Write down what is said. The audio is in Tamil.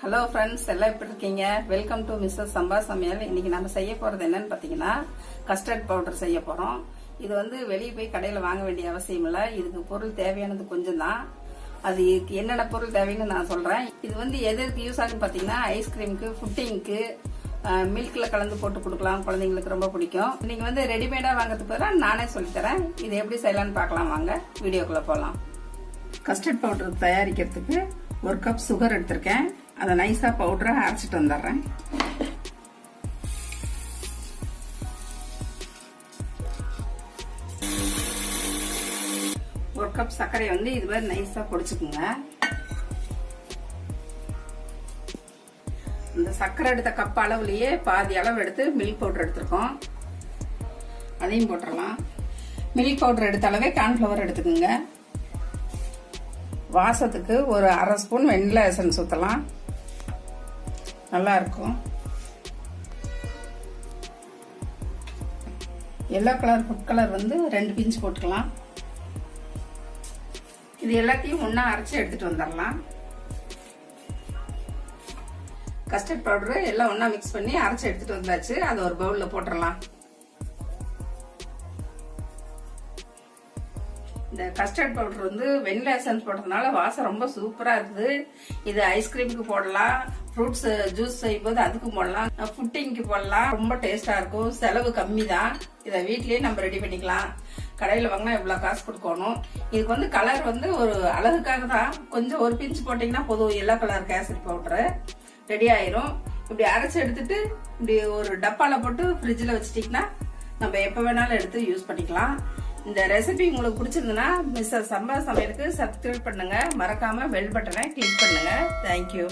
ஹலோ ஃப்ரெண்ட்ஸ், எல்லாம் எப்படி இருக்கீங்க? வெல்கம் டு மிஸ்ஸஸ் சம்பா சமையல். இன்னைக்கு நம்ம செய்ய போறது என்னன்னு பாத்தீங்கன்னா கஸ்டர்ட் பவுடர் செய்ய போறோம். இது வெளியே போய் கடையில வாங்க வேண்டிய அவசியம் இல்லை. இதுக்கு பொருள் தேவையானது கொஞ்சம் தான். அது என்னென்ன பொருள் தேவைன்னு நான் சொல்றேன். இது எதுக்கு யூஸ் ஆகுன்னு பாத்தீங்கன்னா ஐஸ்கிரீமுக்கு, புட்டிங்க்கு, மில்க்ல கலந்து போட்டு கொடுக்கலாம். குழந்தைங்களுக்கு ரொம்ப பிடிக்கும். நீங்க ரெடிமேடா வாங்கறதுக்கு பதிலாக நானே சொல்லித்தரேன். இது எப்படி செய்யலாம்னு பார்க்கலாம். வாங்க வீடியோக்குள்ள போலாம். கஸ்டர்ட் பவுடர் தயாரிக்கிறதுக்கு 1 கப் சுகர் எடுத்திருக்கேன். அதை நைஸா பவுடரா அரைச்சிட்டு வந்துடுறேன். ஒரு கப் சர்க்கரை இது மாதிரி நைஸா பொடிச்சுக்குங்க. இந்த சர்க்கரை எடுத்த கப் அளவுலயே பாதி அளவு எடுத்து மில்க் பவுடர் எடுத்திருக்கோம். அதையும் போட்டுடலாம். மில்க் பவுடர் எடுத்த அளவே கார்ன்ஃபிளவர் எடுத்துக்கோங்க. வாசத்துக்கு ஒரு 1/2 ஸ்பூன் வெண்ணிலா எசன்ஸ் ஊற்றலாம். நல்லா இருக்கும். Yellow colour, food colour 2 pinch போட்டுக்கலாம். இது எல்லாத்தையும் ஒண்ணா அரைச்சி எடுத்துட்டு வந்துடலாம். கஸ்டர்ட் பவுடர் எல்லாம் ஒண்ணா மிக்ஸ் பண்ணி அரைச்சி எடுத்துட்டு வந்தாச்சு. அதை ஒரு பவுல்ல போட்டுடலாம். இந்த கஸ்டர்ட் பவுடர் வெண்ணிலா எசன்ஸ் போடுறதுனால வாசம் ரொம்ப சூப்பரா இருக்குது. இது ஐஸ்கிரீமுக்கு போடலாம், ஃப்ரூட்ஸ் ஜூஸ் செய்யும்போது அதுக்கு போடலாம், புட்டிங்க்கு போடலாம். ரொம்ப டேஸ்டா இருக்கும். செலவு கம்மி தான். இதை வீட்லயே நம்ம ரெடி பண்ணிக்கலாம். கடையில வாங்கினா இவ்வளவு காசு கொடுக்கணும். இதுக்கு கலர் ஒரு அழகுக்காக தான். கொஞ்சம் ஒரு பிஞ்ச் போட்டீங்கன்னா போதும். Yellow colour kesari powder ready ஆயிரும். இப்படி அரைச்சு எடுத்துட்டு இப்படி ஒரு டப்பால போட்டு ஃப்ரிட்ஜ்ல வச்சுட்டீங்கன்னா நம்ம எப்ப வேணாலும் எடுத்து யூஸ் பண்ணிக்கலாம். இந்த ரெசிபி உங்களுக்கு பிடிச்சிருந்ததுன்னா மிஸ்ஸஸ் சம்பா சமையலுக்கு சப்ஸ்கிரைப் பண்ணுங்க. மறக்காம பெல் பட்டனை கிளிக் பண்ணுங்க. தேங்க்யூ.